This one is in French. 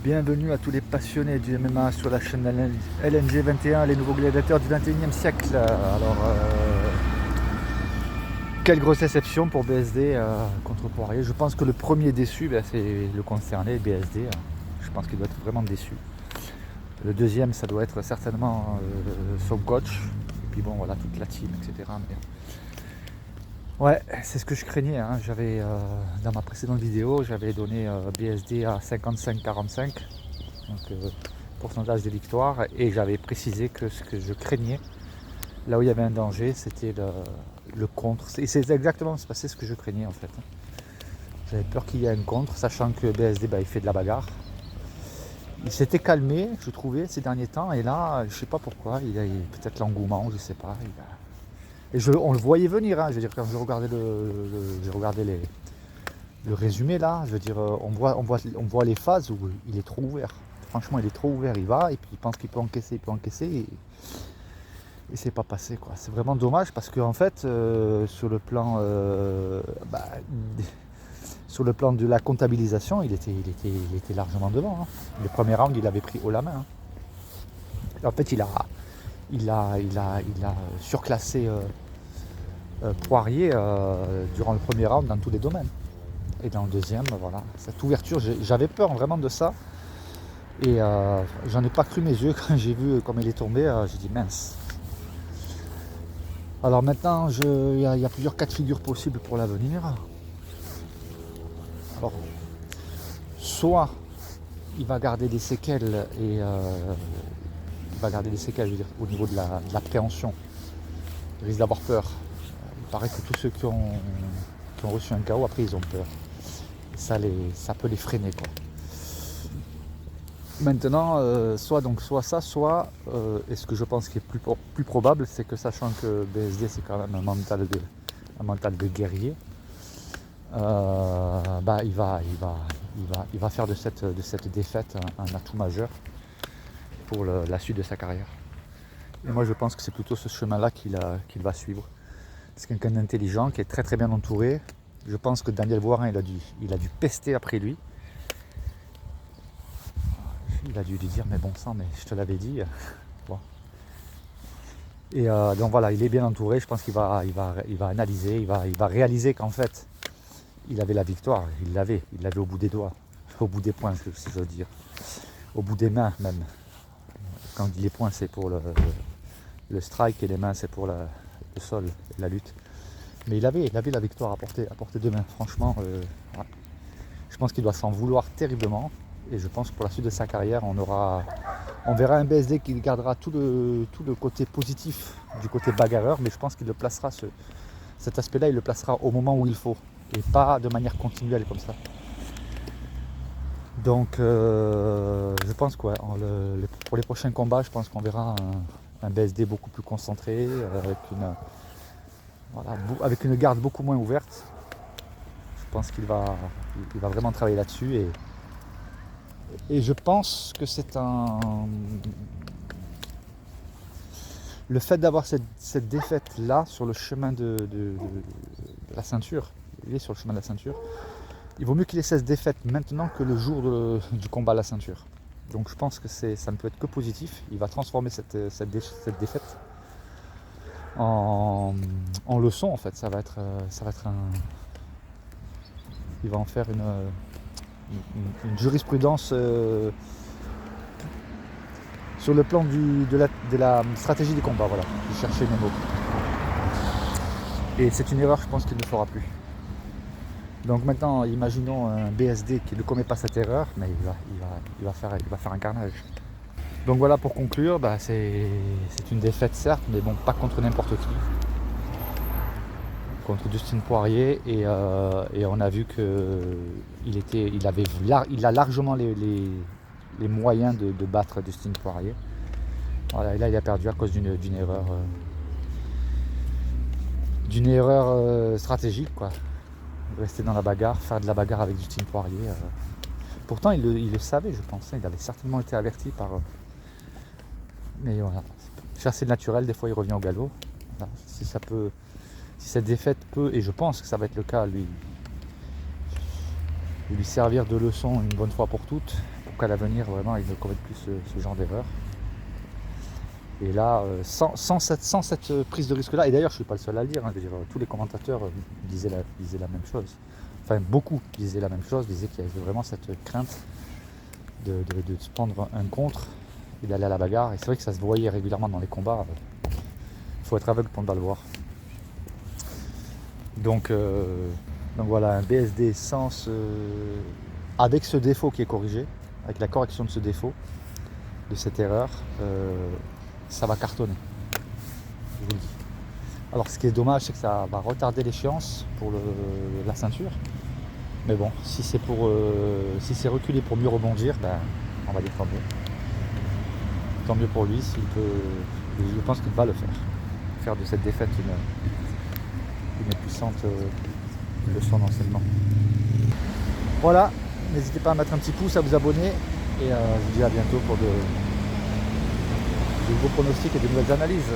Bienvenue à tous les passionnés du MMA sur la chaîne LNG 21, les nouveaux gladiateurs du 21e siècle. Alors, quelle grosse déception pour BSD contre Poirier. Je pense que le premier déçu, c'est le concerné, BSD. Je pense qu'il doit être vraiment déçu. Le deuxième, ça doit être certainement son coach. Et puis bon, voilà, toute la team, etc. Mais ouais, c'est ce que je craignais. J'avais dans ma précédente vidéo, j'avais donné BSD à 55-45, donc pourcentage de victoire, et j'avais précisé que ce que je craignais, là où il y avait un danger, c'était le contre. Et c'est exactement ce que je craignais en fait. J'avais peur qu'il y ait un contre, sachant que BSD il fait de la bagarre. Il s'était calmé, je trouvais, ces derniers temps, et là, je sais pas pourquoi, il a peut-être l'engouement, je sais pas. Et on le voyait venir, je veux dire, quand je regardais j'ai regardé le résumé là, je veux dire, on voit les phases où il est trop ouvert. Franchement, il est trop ouvert, il va, et puis il pense qu'il peut encaisser, et c'est pas passé, quoi. C'est vraiment dommage parce qu'en fait, sur le plan de la comptabilisation, il était largement devant. Le premier round, il avait pris haut la main. En fait, il a surclassé Poirier durant le premier round dans tous les domaines. Et dans le deuxième, voilà, cette ouverture, j'avais peur vraiment de ça. Et j'en ai pas cru mes yeux quand j'ai vu comme il est tombé. J'ai dit mince. Alors maintenant, il y a plusieurs cas de figure possibles pour l'avenir. Alors, soit il va garder des séquelles et je veux dire, au niveau de l'appréhension. Il risque d'avoir peur. Il paraît que tous ceux qui ont reçu un KO, après ils ont peur. Et ça peut les freiner, quoi. Maintenant, soit ça, soit, et ce que je pense qui est plus probable, c'est que sachant que BSD c'est quand même un mental de guerrier, il va faire de cette défaite un atout majeur pour la suite de sa carrière. Et moi je pense que c'est plutôt ce chemin-là qu'il va suivre. C'est quelqu'un d'intelligent, qui est très très bien entouré. Je pense que Daniel Voirin, il a dû pester après lui. Il a dû lui dire mais bon sang, mais je te l'avais dit. Bon. Et donc voilà, il est bien entouré. Je pense qu'il va analyser, il va réaliser qu'en fait il avait la victoire. Il l'avait au bout des doigts, au bout des poings, si je veux dire, au bout des mains même. Quand on dit les poings, c'est pour le strike, et les mains c'est pour le sol, la lutte. Mais il avait la victoire à portée de main. Franchement, ouais. Je pense qu'il doit s'en vouloir terriblement. Et je pense que pour la suite de sa carrière, on verra un BSD qui gardera tout le côté positif du côté bagarreur, mais je pense qu'il le placera, cet aspect-là, il le placera au moment où il faut, et pas de manière continuelle comme ça. Donc je pense que pour les prochains combats, je pense qu'on verra un BSD beaucoup plus concentré, avec une garde beaucoup moins ouverte. Je pense qu'il va vraiment travailler là-dessus, et je pense que le fait d'avoir cette défaite là sur le chemin de la ceinture, il est sur le chemin de la ceinture, il vaut mieux qu'il ait cette défaite maintenant que le jour du combat à la ceinture. Donc je pense que ça ne peut être que positif. Il va transformer cette défaite en leçon en fait. Ça va être il va en faire une jurisprudence sur le plan de la stratégie du combat, voilà, je cherchais mes mots. Et c'est une erreur, je pense qu'il ne fera plus. Donc maintenant, imaginons un BSD qui ne commet pas cette erreur, mais il va faire un carnage. Donc voilà, pour conclure, c'est une défaite certes, mais bon, pas contre n'importe qui. Contre Dustin Poirier, et on a vu qu'il a largement les moyens de battre Dustin Poirier. Voilà, et là il a perdu à cause d'une erreur stratégique, quoi. Rester dans la bagarre, faire de la bagarre avec Dustin Poirier. Pourtant il le savait, je pense. Il avait certainement été averti par. Mais voilà, chasser le naturel, des fois il revient au galop. Voilà, si cette défaite peut, et je pense que ça va être le cas, lui servir de leçon une bonne fois pour toutes, pour qu'à l'avenir, vraiment, il ne commette plus ce genre d'erreur. Et là, sans cette prise de risque-là, et d'ailleurs je ne suis pas le seul à le dire, je veux dire, tous les commentateurs disaient la même chose. Enfin, beaucoup disaient la même chose, disaient qu'il y avait vraiment cette crainte de se prendre un contre et d'aller à la bagarre. Et c'est vrai que ça se voyait régulièrement dans les combats. Il faut être aveugle pour ne pas le voir. Donc voilà, un BSD avec ce défaut qui est corrigé, avec la correction de ce défaut, de cette erreur, ça va cartonner, je vous le dis. Alors ce qui est dommage, c'est que ça va retarder l'échéance pour la ceinture. Mais bon, si c'est reculé pour mieux rebondir, ben, on va dire tant mieux. Tant mieux pour lui, je pense qu'il va le faire. Faire de cette défaite une puissante leçon d'enseignement. Voilà, n'hésitez pas à mettre un petit pouce, à vous abonner, et je vous dis à bientôt pour de nouveaux pronostics et de nouvelles analyses.